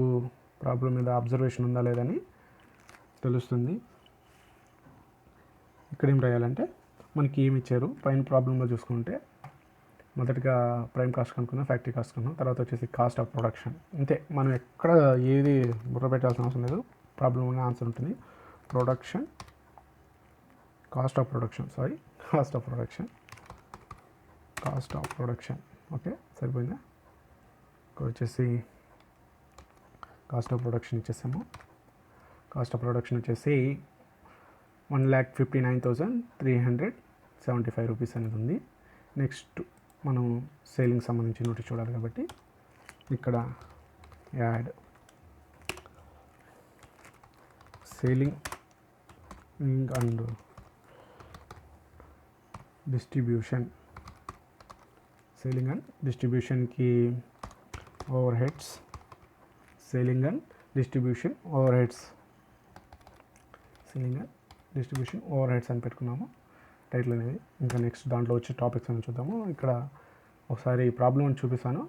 ప్రాబ్లం మీద అబ్జర్వేషన్ ఉందా లేదని తెలుస్తుంది. ఇక్కడ ఏం రాయాలంటే మనకి ఏమి ఇచ్చారు, పైన ప్రాబ్లంలో చూసుకుంటే మొదటిగా ప్రైమ్ కాస్ట్ కనుక్కున్నాం, ఫ్యాక్టరీ కాస్ట్ కనుక్కున్నాం, తర్వాత వచ్చేసి కాస్ట్ ఆఫ్ ప్రొడక్షన్. అంతే, మనం ఎక్కడ ఏది బుర్ర పెట్టాల్సిన అవసరం లేదు, ప్రాబ్లం ఉన్న ఆన్సర్ ఉంటుంది. Production, cost of production, cost of production. Okay, సరిపోయిందా? ఇక్కడ వచ్చేసి కాస్ట్ ఆఫ్ ప్రొడక్షన్ ఇచ్చేసాము. కాస్ట్ ఆఫ్ ప్రొడక్షన్ వచ్చేసి 1,59,375 రూపీస్ అనేది ఉంది. నెక్స్ట్ మనం సేలింగ్ సంబంధించి నోటి చూడాలి కాబట్టి ఇక్కడ add selling and distribution. Selling and డిస్ట్రిబ్యూషన్కి overheads, selling and distribution overheads, selling and distribution overheads అని పెట్టుకున్నాము టైటిల్ అనేది. ఇంకా నెక్స్ట్ దాంట్లో వచ్చే టాపిక్స్ అని చూద్దాము. ఇక్కడ ఒకసారి ప్రాబ్లం అని చూపిస్తాను.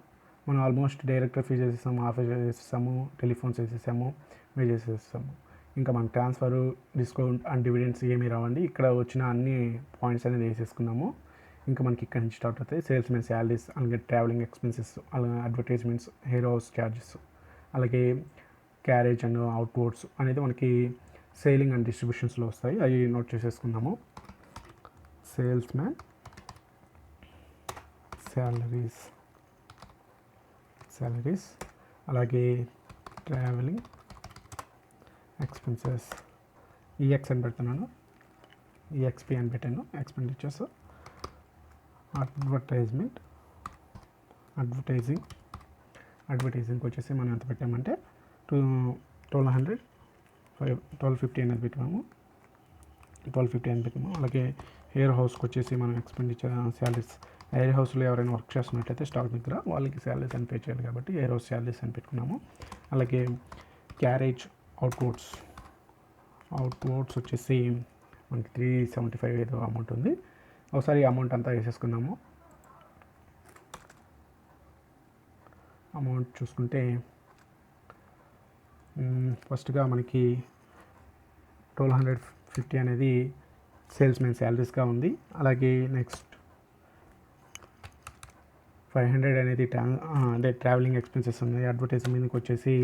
మనం ఆల్మోస్ట్ డైరెక్టర్ ఫీజ్ వేసేసాము, ఆఫీస్ వేసేసాము, టెలిఫోన్స్ వేసేసాము, వేజెస్ వేసేసాము. ఇంకా మనం ట్రాన్స్ఫర్, డిస్కౌంట్ అండ్ డివిడెండ్స్ ఏమీ రావండి. ఇక్కడ వచ్చిన అన్ని పాయింట్స్ అనేది వేసేసుకున్నాము. ఇంకా మనకి ఇక్కడ నుంచి స్టార్ట్ అవుతాయి సేల్స్ మెన్ శాలరీస్, అలాగే ట్రావెలింగ్ ఎక్స్పెన్సెస్, అలాగే అడ్వర్టైజ్మెంట్స్, హెయిర్ హౌస్ ఛార్జెస్, అలాగే క్యారేజ్ అండ్ అవుట్వర్డ్స్ అనేది మనకి సేలింగ్ అండ్ డిస్ట్రిబ్యూషన్స్లో వస్తాయి. అవి నోట్ చేసేసుకున్నాము. సేల్స్ మ్యాన్ శాలరీస్, అలాగే ట్రావెలింగ్ ఎక్స్పెన్సెస్, ఈఎక్స్ అని పెడుతున్నాను, ఈఎక్స్పి అని పెట్టాను, ఎక్స్పెండిచర్స్. అడ్వర్టైజింగ్ వచ్చేసి మనం ఎంత పెట్టామంటే 1250 అనేది పెట్టాము, 1250 అని పెట్టాము. అలాగే హెయిర్ హౌస్కి వచ్చేసి మనం ఎక్స్పెండిచర్ శాలరీస్, హెయిర్ హౌస్లో ఎవరైనా వర్క్ చేస్తున్నట్టయితే స్టాక్ దగ్గర వాళ్ళకి శాలరీస్ అని పే చేయాలి కాబట్టి హెయిర్ హౌస్ శాలరీస్ అని పెట్టుకున్నాము. అలాగే క్యారేజ్ అవుట్వర్డ్స్ వచ్చేసి మనకి 375 ఏదో అమౌంట్ ఉంది. ఒకసారి అమౌంట్ అంతా వేసేసుకున్నాము. అమౌంట్ చూసుకుంటే ఫస్ట్గా మనకి 1250 అనేది సేల్స్ మెన్ శాలరీస్గా ఉంది. అలాగే నెక్స్ట్ 500 అనేది అదే ట్రావెలింగ్ ఎక్స్పెన్సెస్ ఉంది. అడ్వర్టైజ్మెంట్కి వచ్చేసి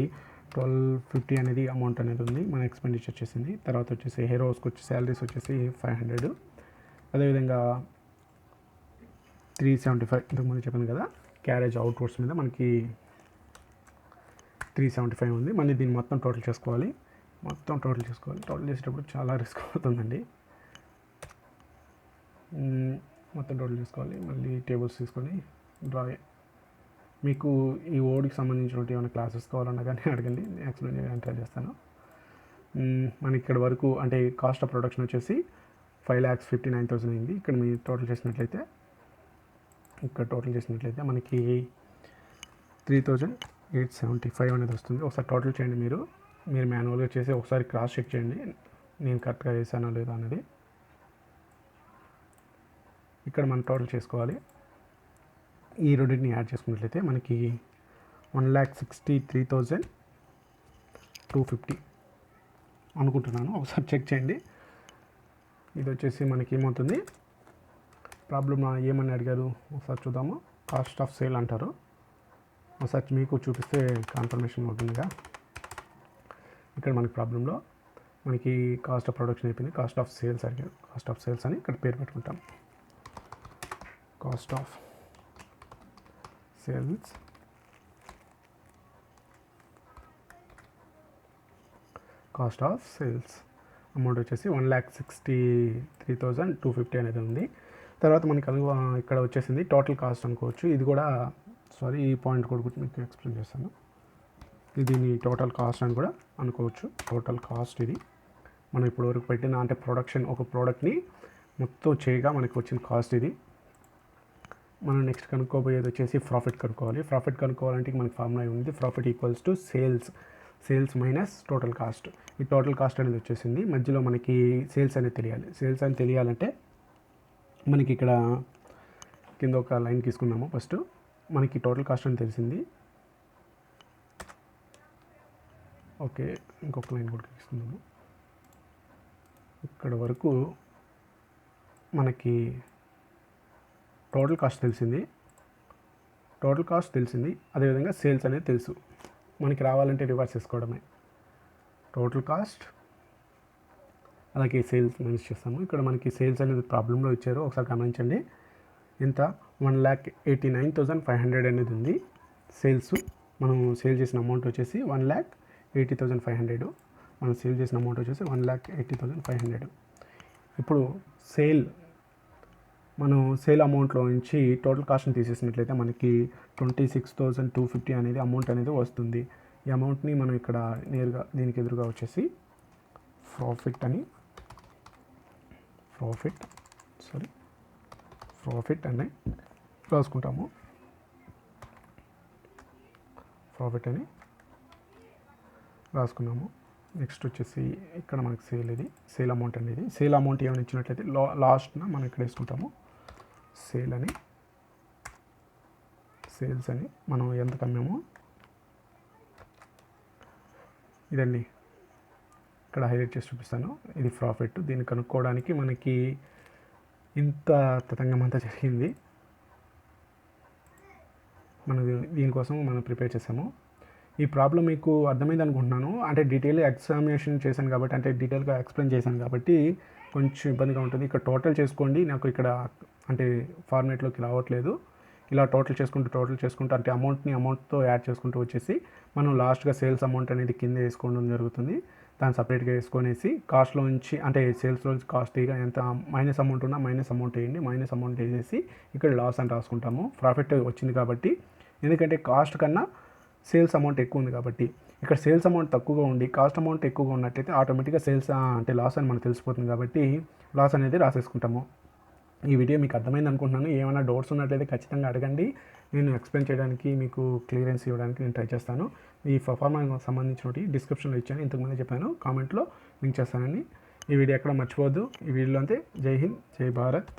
1250 అనేది అమౌంట్ అనేది ఉంది, మన ఎక్స్పెండిచర్ చేసింది. తర్వాత వచ్చేసి హెయిర్ హౌస్కి వచ్చి శాలరీస్ వచ్చేసి 500. అదేవిధంగా 375 ఇంతకుముందు చెప్పాను కదా, క్యారేజ్ అవుట్వర్డ్స్ మీద మనకి 375 ఉంది. మళ్ళీ దీన్ని మొత్తం టోటల్ చేసుకోవాలి. టోటల్ చేసేటప్పుడు చాలా రిస్క్ అవుతుందండి. మొత్తం టోటల్ చేసుకోవాలి. మళ్ళీ టేబుల్స్ తీసుకొని డ్రా. మీకు ఈ ఓడికి సంబంధించినటువంటి ఏమైనా క్లాసెస్ కావాలన్నా కానీ అడగండి, నేను ఎక్స్ప్లెయిన్ చేయడానికి ట్రై చేస్తాను. మనకి ఇక్కడ వరకు అంటే కాస్ట్ ఆఫ్ ప్రొడక్షన్ వచ్చేసి 5,59,000 అయింది. ఇక్కడ మీరు టోటల్ చేసినట్లయితే మనకి 3,875 అనేది వస్తుంది. ఒకసారి టోటల్ చేయండి, మీరు మాన్యువల్గా చేసి ఒకసారి క్రాస్ చెక్ చేయండి నేను కరెక్ట్గా చేశానో లేదో అనేది. ఇక్కడ మనం టోటల్ చేసుకోవాలి. ఈ రెండింటిని యాడ్ చేసుకున్నట్లయితే మనకి 1,63,250 అనుకుంటున్నాను. ఒకసారి చెక్ చేయండి. ఇది వచ్చేసి మనకి ఏమవుతుంది, ప్రాబ్లం ఏమని అడిగారు ఒకసారి చూద్దాము. కాస్ట్ ఆఫ్ సేల్ అంటారు. ఒకసారి మీకు చూపిస్తే కన్ఫర్మేషన్ ఉంటుందిగా. ఇక్కడ మనకి ప్రాబ్లంలో మనకి కాస్ట్ ఆఫ్ ప్రొడక్షన్ అయిపోయింది, కాస్ట్ ఆఫ్ సేల్స్ అడిగారు. కాస్ట్ ఆఫ్ సేల్స్ అని ఇక్కడ పేరు పెట్టుకుంటాం. కాస్ట్ ఆఫ్ సేల్స్ అమౌంట్ వచ్చేసి 1,63,250 అనేది ఉంది. తర్వాత మనకి ఇక్కడ వచ్చేసింది టోటల్ కాస్ట్ అనుకోవచ్చు. ఇది కూడా ఈ పాయింట్ కూడా మీకు ఎక్స్ప్లెయిన్ చేస్తాను. దీని టోటల్ కాస్ట్ అని కూడా అనుకోవచ్చు. టోటల్ కాస్ట్ ఇది మనం ఇప్పటివరకు పెట్టిన అంటే ప్రొడక్షన్ ఒక ప్రోడక్ట్ని మొత్తం చేయగా మనకి వచ్చిన కాస్ట్ ఇది. మనం నెక్స్ట్ కనుక్కోబోయేది వచ్చేసి ప్రాఫిట్ కనుక్కోవాలి. ప్రాఫిట్ కనుక్కోవాలంటే మనకి ఫార్ములా ఉంది, profit equals to sales minus total cost. ఈ టోటల్ కాస్ట్ అనేది వచ్చేసింది. మధ్యలో మనకి సేల్స్ అనేది తెలియాలి. సేల్స్ అని తెలియాలంటే మనకి ఇక్కడ కింద ఒక లైన్ తీసుకున్నాము. ఫస్ట్ మనకి టోటల్ కాస్ట్ అని తెలిసింది. ఓకే, ఇంకొక లైన్ కూడా తీసుకుందాము. ఇక్కడ వరకు మనకి టోటల్ కాస్ట్ తెలిసింది. టోటల్ కాస్ట్ తెలిసింది, అదేవిధంగా సేల్స్ అనేది తెలుసు. మనకి రావాలంటే రివర్స్ చేసుకోవడమే. టోటల్ కాస్ట్ అలాగే సేల్స్ మేనేజ్ చేస్తాము. ఇక్కడ మనకి సేల్స్ అనేది ప్రాబ్లంలో ఇచ్చారు, ఒకసారి గమనించండి. ఎంత 1,89,500 అనేది ఉంది సేల్స్. మనం సేల్ చేసిన అమౌంట్ వచ్చేసి 1,80,500. మనం సేల్ చేసిన అమౌంట్ వచ్చేసి 1,80,500. ఇప్పుడు మనం సేల్ అమౌంట్లో నుంచి టోటల్ కాస్ట్ని తీసేసినట్లయితే మనకి 26,250 అనేది అమౌంట్ అనేది వస్తుంది. ఈ అమౌంట్ని మనం ఇక్కడ నేరుగా దీనికి ఎదురుగా వచ్చేసి ప్రాఫిట్ అని రాసుకుంటాము. ప్రాఫిట్ అని రాసుకున్నాము. నెక్స్ట్ వచ్చేసి ఇక్కడ మనకి సేల్ అమౌంట్ అనేది, సేల్ అమౌంట్ ఏమైనా ఇచ్చినట్లయితే లాస్ట్న మనం ఇక్కడ వేసుకుంటాము. సేల్స్ అని మనం ఎంత కమ్మామో ఇదండి ఇక్కడ హైలైట్ చేసి చూపిస్తాను. ఇది ప్రాఫిట్. దీన్ని కనుక్కోవడానికి మనకి ఇంత తతంగం అంతా జరిగింది. దీనికోసం మనం ప్రిపేర్ చేసాము. ఈ ప్రాబ్లం మీకు అర్థమైంది అనుకుంటున్నాను. అంటే డీటెయిల్గా ఎగ్జామినేషన్ చేశాను కాబట్టి, అంటే డీటెయిల్గా ఎక్స్ప్లెయిన్ చేశాను కాబట్టి కొంచెం ఇబ్బందిగా ఉంటుంది. ఇక్కడ టోటల్ చేసుకోండి, నాకు ఇక్కడ అంటే ఫార్మేట్లోకి రావట్లేదు. ఇలా టోటల్ చేసుకుంటూ అంటే అమౌంట్తో యాడ్ చేసుకుంటూ వచ్చేసి మనం లాస్ట్గా సేల్స్ అమౌంట్ అనేది కింద వేసుకోవడం జరుగుతుంది. దాన్ని సపరేట్గా వేసుకొనేసి కాస్ట్లో నుంచి అంటే సేల్స్లో నుంచి కాస్ట్ ఇక ఎంత మైనస్ అమౌంట్ ఉన్నా మైనస్ అమౌంట్ వేయండి. మైనస్ అమౌంట్ వేసేసి ఇక్కడ లాస్ అని రాసుకుంటాము. ప్రాఫిట్ వచ్చింది కాబట్టి, ఎందుకంటే కాస్ట్ కన్నా సేల్స్ అమౌంట్ ఎక్కువ ఉంది కాబట్టి. ఇక్కడ సేల్స్ అమౌంట్ తక్కువగా ఉండి కాస్ట్ అమౌంట్ ఎక్కువగా ఉన్నట్టయితే ఆటోమేటిక్గా సేల్స్ అంటే లాస్ అని మనకు తెలిసిపోతుంది కాబట్టి లాస్ అనేది రాసేసుకుంటాము. ఈ వీడియో మీకు అర్థమైంది అనుకుంటున్నాను. ఏమైనా డౌట్స్ ఉన్నట్లయితే ఖచ్చితంగా అడగండి. నేను ఎక్స్ప్లెయిన్ చేయడానికి, మీకు క్లియరెన్స్ ఇవ్వడానికి నేను ట్రై చేస్తాను. ఈ పర్ఫార్మెన్స్ సంబంధించినవి డిస్క్రిప్షన్లో ఇచ్చాను, ఇంతకుముందే చెప్పాను, కామెంట్లో లింక్ చేస్తానని. ఈ వీడియో ఎక్కడ మర్చిపోవద్దు. ఈ వీడియోలో అంతే. జై హింద్, జై భారత్.